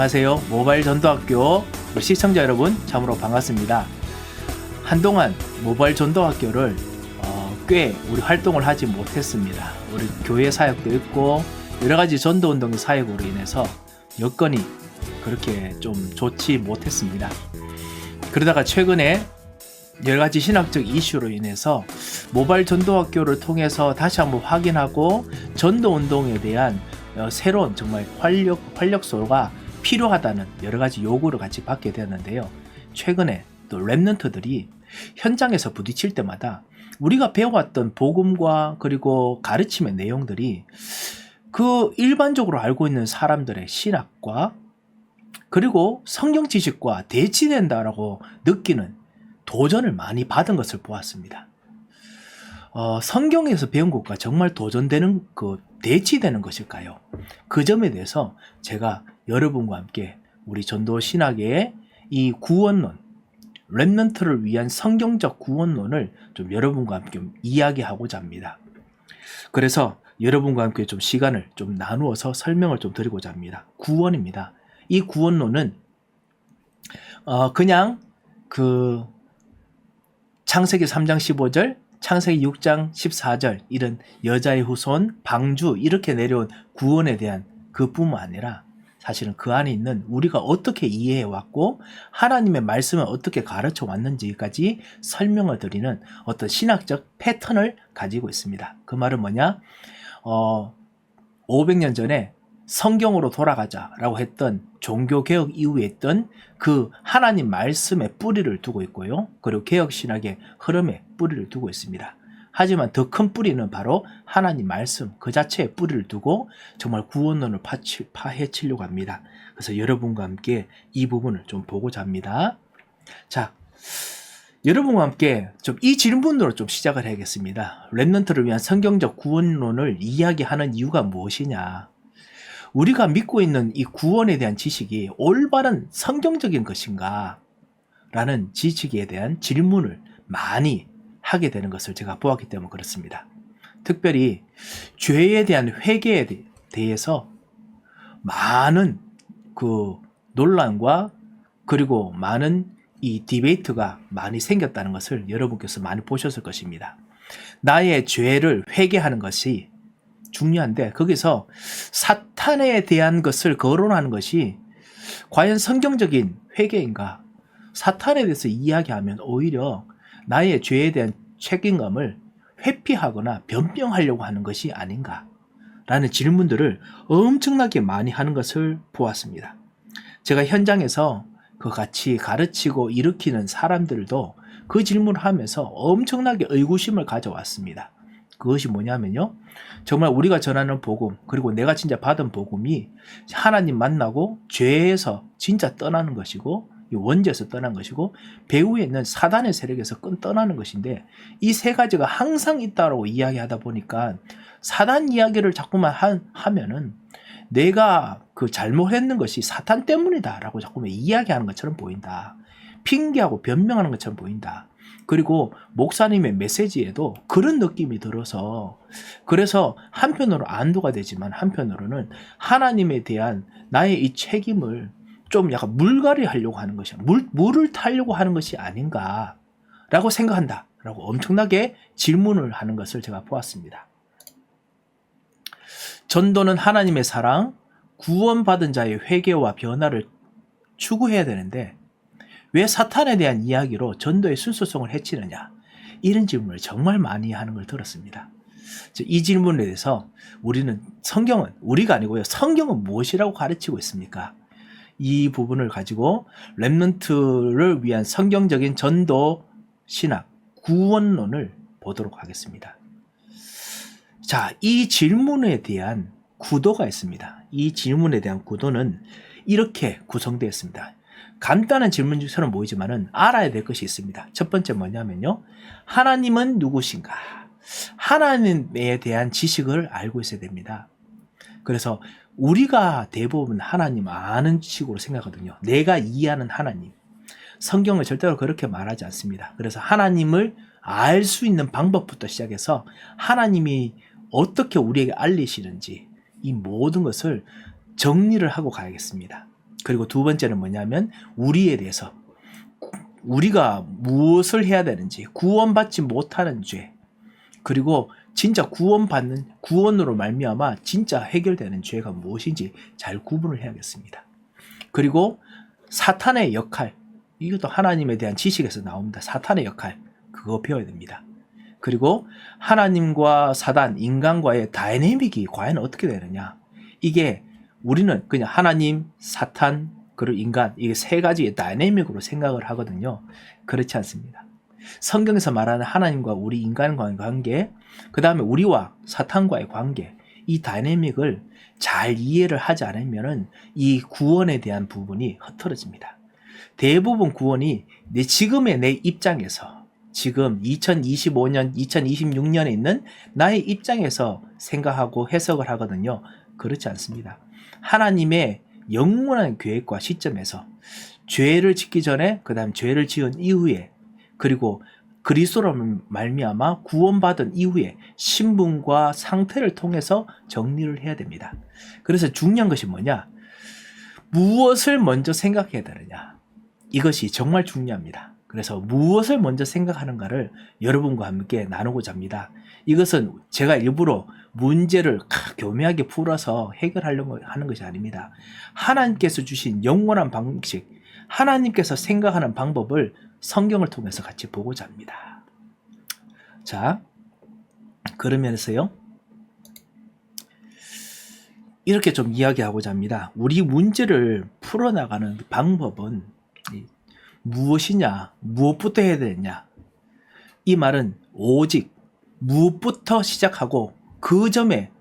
안녕하세요. 모바일 전도학교 시청자 여러분, 참으로 반갑습니다. 한동안 모바일 전도학교를 꽤 우리 활동을 하지 못했습니다. 우리 교회 사역도 있고 여러가지 전도운동의 사역으로 인해서 여건이 그렇게 좀 좋지 못했습니다. 그러다가 최근에 여러가지 신학적 이슈로 인해서 모바일 전도학교를 통해서 다시 한번 확인하고 전도운동에 대한 새로운 정말 활력소가 필요하다는 여러가지 요구를 같이 받게 되었는데요. 최근에 또 랩런트들이 현장에서 부딪힐 때마다 우리가 배워왔던 복음과 그리고 가르침의 내용들이 그 일반적으로 알고 있는 사람들의 신학과 그리고 성경 지식과 대치된다라고 느끼는 도전을 많이 받은 것을 보았습니다. 성경에서 배운 것과 정말 도전되는 대치되는 것일까요? 그 점에 대해서 제가 여러분과 함께 우리 전도 신학의 이 구원론, 렘넌트를 위한 성경적 구원론을 좀 여러분과 함께 이야기하고자 합니다. 그래서 여러분과 함께 좀 시간을 좀 나누어서 설명을 좀 드리고자 합니다. 구원입니다. 이 구원론은 그냥 창세기 3장 15절, 창세기 6장 14절 이런 여자의 후손, 방주 이렇게 내려온 구원에 대한 그뿐만 아니라 사실은 그 안에 있는 우리가 어떻게 이해해왔고 하나님의 말씀을 어떻게 가르쳐 왔는지까지 설명을 드리는 어떤 신학적 패턴을 가지고 있습니다. 그 말은 뭐냐? 500년 전에 성경으로 돌아가자라고 했던 종교개혁 이후에 했던 그 하나님 말씀에 뿌리를 두고 있고요. 그리고 개혁신학의 흐름에 뿌리를 두고 있습니다. 하지만 더 큰 뿌리는 바로 하나님 말씀 그 자체에 뿌리를 두고 정말 구원론을 파헤치려고 합니다. 그래서 여러분과 함께 이 부분을 좀 보고자 합니다. 자, 여러분과 함께 좀 이 질문으로 좀 시작을 해야겠습니다. 렘넌트를 위한 성경적 구원론을 이야기하는 이유가 무엇이냐? 우리가 믿고 있는 이 구원에 대한 지식이 올바른 성경적인 것인가? 라는 지식에 대한 질문을 많이 하게 되는 것을 제가 보았기 때문에 그렇습니다. 특별히 죄에 대한 회개에 대해서 많은 논란과 그리고 많은 이 디베이트가 많이 생겼다는 것을 여러분께서 많이 보셨을 것입니다. 나의 죄를 회개하는 것이 중요한데 거기서 사탄에 대한 것을 거론하는 것이 과연 성경적인 회개인가? 사탄에 대해서 이야기하면 오히려 나의 죄에 대한 책임감을 회피하거나 변명하려고 하는 것이 아닌가? 라는 질문들을 엄청나게 많이 하는 것을 보았습니다. 제가 현장에서 같이 가르치고 일으키는 사람들도 그 질문을 하면서 엄청나게 의구심을 가져왔습니다. 그것이 뭐냐면요. 정말 우리가 전하는 복음 그리고 내가 진짜 받은 복음이 하나님 만나고 죄에서 진짜 떠나는 것이고 원죄에서 떠난 것이고 배후에 있는 사단의 세력에서 떠나는 것인데 이 세 가지가 항상 있다고 이야기하다 보니까 사단 이야기를 자꾸만 하면은 내가 잘못했는 것이 사탄 때문이다 라고 자꾸만 이야기하는 것처럼 보인다. 핑계하고 변명하는 것처럼 보인다. 그리고 목사님의 메시지에도 그런 느낌이 들어서 그래서 한편으로 안도가 되지만 한편으로는 하나님에 대한 나의 이 책임을 좀 약간 물갈이 하려고 하는 것이야. 물을 타려고 하는 것이 아닌가라고 생각한다. 라고 엄청나게 질문을 하는 것을 제가 보았습니다. 전도는 하나님의 사랑, 구원받은 자의 회개와 변화를 추구해야 되는데 왜 사탄에 대한 이야기로 전도의 순수성을 해치느냐? 이런 질문을 정말 많이 하는 걸 들었습니다. 이 질문에 대해서 우리가 아니고요. 성경은 무엇이라고 가르치고 있습니까? 이 부분을 가지고 렘넌트를 위한 성경적인 전도 신학 구원론을 보도록 하겠습니다. 자, 이 질문에 대한 구도가 있습니다. 이 질문에 대한 구도는 이렇게 구성되어 있습니다. 간단한 질문처럼 보이지만은 알아야 될 것이 있습니다. 첫 번째 뭐냐면요. 하나님은 누구신가? 하나님에 대한 지식을 알고 있어야 됩니다. 그래서 우리가 대부분 하나님 아는 식으로 생각하거든요. 내가 이해하는 하나님. 성경을 절대로 그렇게 말하지 않습니다. 그래서 하나님을 알 수 있는 방법부터 시작해서 하나님이 어떻게 우리에게 알리시는지 이 모든 것을 정리를 하고 가야겠습니다. 그리고 두 번째는 뭐냐면 우리에 대해서 우리가 무엇을 해야 되는지, 구원받지 못하는 죄, 그리고 진짜 구원으로 말미암아 진짜 해결되는 죄가 무엇인지 잘 구분을 해야겠습니다. 그리고 사탄의 역할, 이것도 하나님에 대한 지식에서 나옵니다. 사탄의 역할, 그거 배워야 됩니다. 그리고 하나님과 사단, 인간과의 다이내믹이 과연 어떻게 되느냐, 이게 우리는 그냥 하나님, 사탄, 그리고 인간, 이게 세 가지의 다이내믹으로 생각을 하거든요. 그렇지 않습니다. 성경에서 말하는 하나님과 우리 인간과의 관계, 그 다음에 우리와 사탄과의 관계, 이 다이내믹을 잘 이해를 하지 않으면 이 구원에 대한 부분이 흐트러집니다. 대부분 구원이 지금의 내 입장에서, 지금 2025년, 2026년에 있는 나의 입장에서 생각하고 해석을 하거든요. 그렇지 않습니다. 하나님의 영원한 계획과 시점에서 죄를 짓기 전에, 그 다음 죄를 지은 이후에, 그리고 그리스도로 말미암아 구원받은 이후에 신분과 상태를 통해서 정리를 해야 됩니다. 그래서 중요한 것이 뭐냐? 무엇을 먼저 생각해야 되느냐? 이것이 정말 중요합니다. 그래서 무엇을 먼저 생각하는가를 여러분과 함께 나누고자 합니다. 이것은 제가 일부러 문제를 교묘하게 풀어서 해결하려고 하는 것이 아닙니다. 하나님께서 주신 영원한 방식, 하나님께서 생각하는 방법을 성경을 통해서 같이 보고자 합니다. 자, 그러면서요, 이렇게 좀 이야기하고자 합니다. 우리 문제를 풀어나가는 방법은 무엇이냐, 무엇부터 해야 되느냐, 이 말은 오직 무엇부터 시작하고 그 점에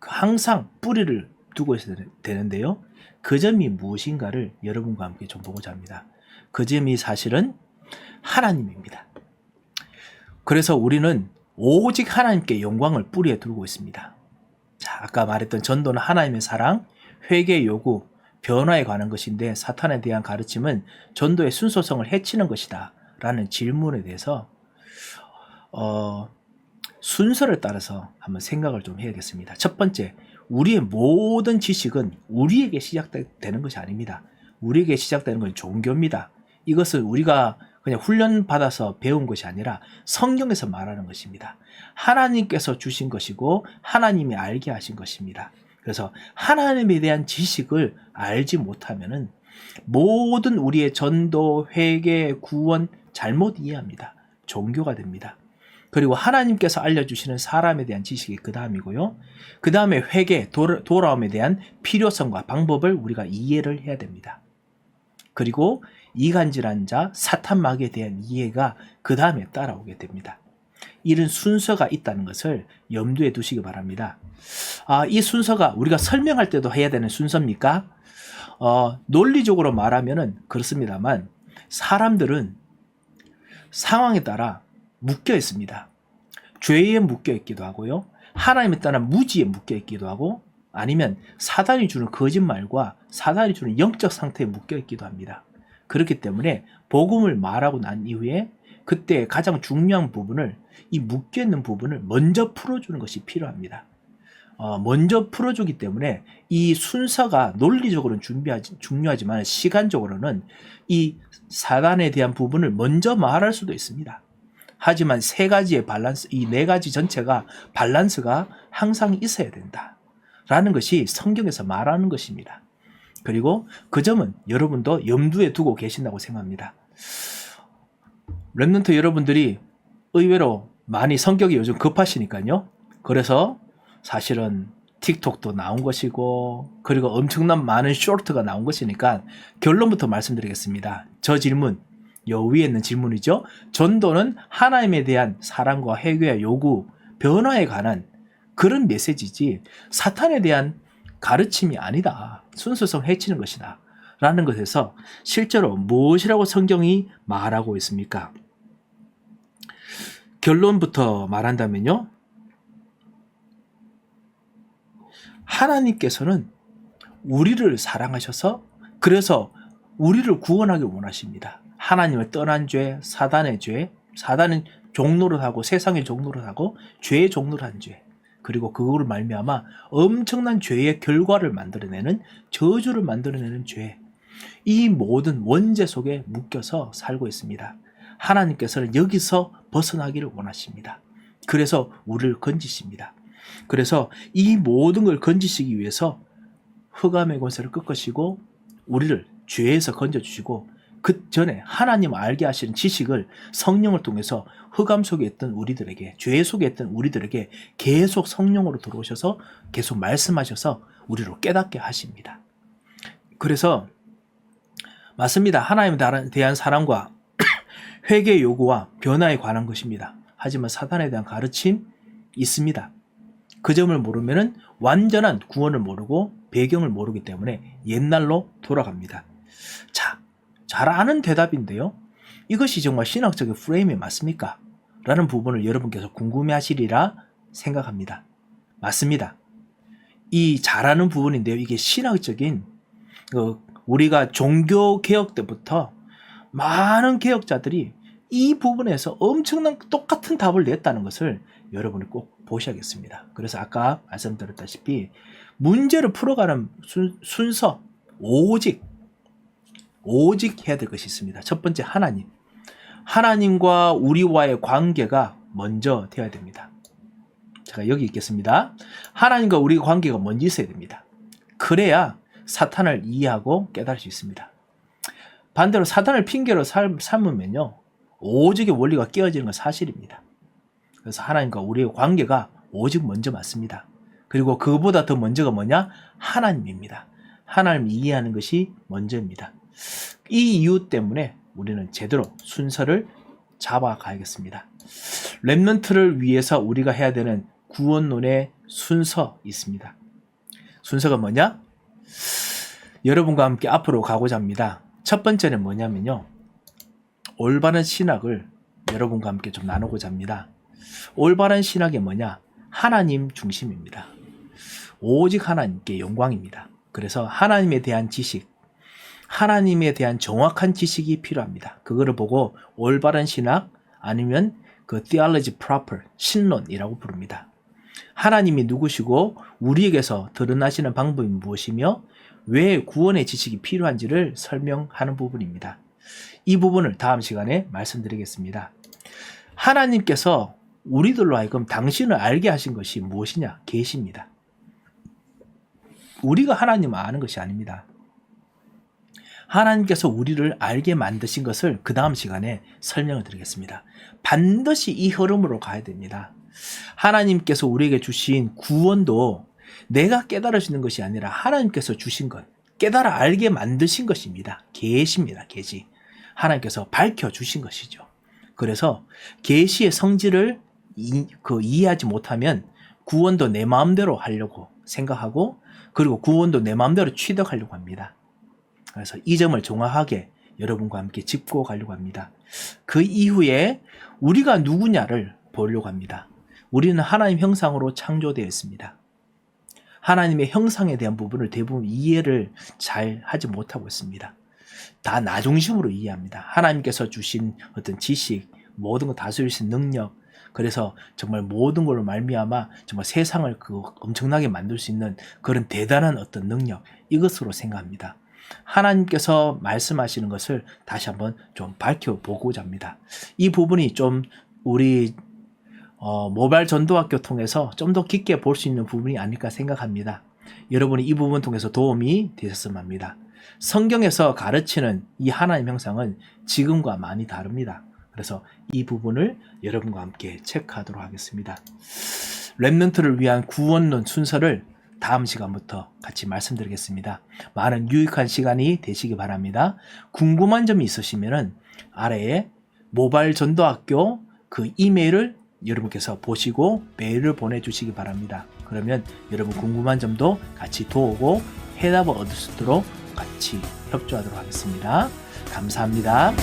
항상 뿌리를 두고 있어야 되는데요, 그 점이 무엇인가를 여러분과 함께 좀 보고자 합니다. 그 점이 사실은 하나님입니다. 그래서 우리는 오직 하나님께 영광을 뿌리에 두고 있습니다. 자, 아까 말했던 전도는 하나님의 사랑, 회개의 요구, 변화에 관한 것인데, 사탄에 대한 가르침은 전도의 순수성을 해치는 것이다 라는 질문에 대해서 순서를 따라서 한번 생각을 좀 해야겠습니다. 첫 번째, 우리의 모든 지식은 우리에게 시작되는 것이 아닙니다. 우리에게 시작되는 것은 종교입니다. 이것은 우리가 그냥 훈련받아서 배운 것이 아니라 성경에서 말하는 것입니다. 하나님께서 주신 것이고 하나님이 알게 하신 것입니다. 그래서 하나님에 대한 지식을 알지 못하면은 모든 우리의 전도, 회개, 구원 잘못 이해합니다. 종교가 됩니다. 그리고 하나님께서 알려주시는 사람에 대한 지식이 그 다음이고요. 그 다음에 회개, 돌아옴에 대한 필요성과 방법을 우리가 이해를 해야 됩니다. 그리고 이간질한 자, 사탄 마귀에 대한 이해가 그 다음에 따라오게 됩니다. 이런 순서가 있다는 것을 염두에 두시기 바랍니다. 이 순서가 우리가 설명할 때도 해야 되는 순서입니까? 논리적으로 말하면은 그렇습니다만, 사람들은 상황에 따라 묶여 있습니다. 죄에 묶여 있기도 하고요, 하나님에 따른 무지에 묶여 있기도 하고, 아니면 사단이 주는 거짓말과 사단이 주는 영적 상태에 묶여 있기도 합니다. 그렇기 때문에 복음을 말하고 난 이후에 그때 가장 중요한 부분을, 이 묶여있는 부분을 먼저 풀어주는 것이 필요합니다. 먼저 풀어주기 때문에 이 순서가 논리적으로는 중요하지만 시간적으로는 이 사단에 대한 부분을 먼저 말할 수도 있습니다. 하지만 세 가지의 밸런스, 이 네 가지 전체가 밸런스가 항상 있어야 된다 라는 것이 성경에서 말하는 것입니다. 그리고 그 점은 여러분도 염두에 두고 계신다고 생각합니다. 렘넌트 여러분들이 의외로 많이 성격이 요즘 급하시니까요. 그래서 사실은 틱톡도 나온 것이고, 그리고 엄청난 많은 쇼트가 나온 것이니까 결론부터 말씀드리겠습니다. 저 질문, 요 위에 있는 질문이죠. 전도는 하나님에 대한 사랑과 회개와 요구, 변화에 관한 그런 메시지지 사탄에 대한 가르침이 아니다. 순수성 해치는 것이다 라는 것에서 실제로 무엇이라고 성경이 말하고 있습니까? 결론부터 말한다면요, 하나님께서는 우리를 사랑하셔서 그래서 우리를 구원하기 원하십니다. 하나님을 떠난 죄, 사단의 죄, 사단은 종노릇하고 세상의 종노릇하고 죄의 종노릇한 죄, 그리고 그거를 말미암아 엄청난 죄의 결과를 만들어내는, 저주를 만들어내는 죄, 이 모든 원죄 속에 묶여서 살고 있습니다. 하나님께서는 여기서 벗어나기를 원하십니다. 그래서 우리를 건지십니다. 그래서 이 모든 걸 건지시기 위해서 흑암의 권세를 꺾으시고 우리를 죄에서 건져주시고 그 전에 하나님 알게 하시는 지식을 성령을 통해서 흑암 속에 있던 우리들에게, 죄 속에 있던 우리들에게 계속 성령으로 들어오셔서 계속 말씀하셔서 우리를 깨닫게 하십니다. 그래서 맞습니다. 하나님에 대한 사랑과 회개 요구와 변화에 관한 것입니다. 하지만 사탄에 대한 가르침 있습니다. 그 점을 모르면 완전한 구원을 모르고 배경을 모르기 때문에 옛날로 돌아갑니다. 자, 잘 아는 대답인데요. 이것이 정말 신학적인 프레임이 맞습니까? 라는 부분을 여러분께서 궁금해하시리라 생각합니다. 맞습니다. 이 잘 아는 부분인데요. 이게 신학적인 우리가 종교 개혁 때부터 많은 개혁자들이 이 부분에서 엄청난 똑같은 답을 냈다는 것을 여러분이 꼭 보셔야겠습니다. 그래서 아까 말씀드렸다시피 문제를 풀어가는 순서 오직 해야 될 것이 있습니다. 첫 번째 하나님과 우리와의 관계가 먼저 되어야 됩니다. 제가 여기 있겠습니다. 하나님과 우리의 관계가 먼저 있어야 됩니다. 그래야 사탄을 이해하고 깨달을 수 있습니다. 반대로 사탄을 핑계로 삼으면요, 오직의 원리가 깨어지는 건 사실입니다. 그래서 하나님과 우리의 관계가 오직 먼저 맞습니다. 그리고 그보다 더 먼저가 뭐냐? 하나님입니다. 하나님 이해하는 것이 먼저입니다. 이 이유 때문에 우리는 제대로 순서를 잡아가야겠습니다. 렘넌트를 위해서 우리가 해야 되는 구원론의 순서 있습니다. 순서가 뭐냐? 여러분과 함께 앞으로 가고자 합니다. 첫 번째는 뭐냐면요, 올바른 신학을 여러분과 함께 좀 나누고자 합니다. 올바른 신학이 뭐냐? 하나님 중심입니다. 오직 하나님께 영광입니다. 그래서 하나님에 대한 지식, 하나님에 대한 정확한 지식이 필요합니다. 그거를 보고 올바른 신학, 아니면 그 theology proper, 신론이라고 부릅니다. 하나님이 누구시고 우리에게서 드러나시는 방법이 무엇이며 왜 구원의 지식이 필요한지를 설명하는 부분입니다. 이 부분을 다음 시간에 말씀드리겠습니다. 하나님께서 우리들로 하여금 당신을 알게 하신 것이 무엇이냐? 계시입니다. 우리가 하나님을 아는 것이 아닙니다. 하나님께서 우리를 알게 만드신 것을 그 다음 시간에 설명을 드리겠습니다. 반드시 이 흐름으로 가야 됩니다. 하나님께서 우리에게 주신 구원도 내가 깨달을 수 있는 것이 아니라 하나님께서 주신 것, 깨달아 알게 만드신 것입니다. 계시입니다. 계시. 하나님께서 밝혀주신 것이죠. 그래서 계시의 성질을 이해하지 못하면 구원도 내 마음대로 하려고 생각하고, 그리고 구원도 내 마음대로 취득하려고 합니다. 그래서 이 점을 정확하게 여러분과 함께 짚고 가려고 합니다. 그 이후에 우리가 누구냐를 보려고 합니다. 우리는 하나님 형상으로 창조되어 있습니다. 하나님의 형상에 대한 부분을 대부분 이해를 잘 하지 못하고 있습니다. 다 나 중심으로 이해합니다. 하나님께서 주신 어떤 지식, 모든 걸 다스리신 능력, 그래서 정말 모든 걸로 말미암아 정말 세상을 엄청나게 만들 수 있는 그런 대단한 어떤 능력, 이것으로 생각합니다. 하나님께서 말씀하시는 것을 다시 한번 좀 밝혀보고자 합니다. 이 부분이 좀 우리 모바일 전도학교 통해서 좀 더 깊게 볼 수 있는 부분이 아닐까 생각합니다. 여러분이 이 부분 통해서 도움이 되셨으면 합니다. 성경에서 가르치는 이 하나님 형상은 지금과 많이 다릅니다. 그래서 이 부분을 여러분과 함께 체크하도록 하겠습니다. 렘넌트를 위한 구원론 순서를 다음 시간부터 같이 말씀드리겠습니다. 많은 유익한 시간이 되시기 바랍니다. 궁금한 점이 있으시면 아래에 모바일 전도학교 그 이메일을 여러분께서 보시고 메일을 보내주시기 바랍니다. 그러면 여러분 궁금한 점도 같이 도우고 해답을 얻을 수 있도록 같이 협조하도록 하겠습니다. 감사합니다.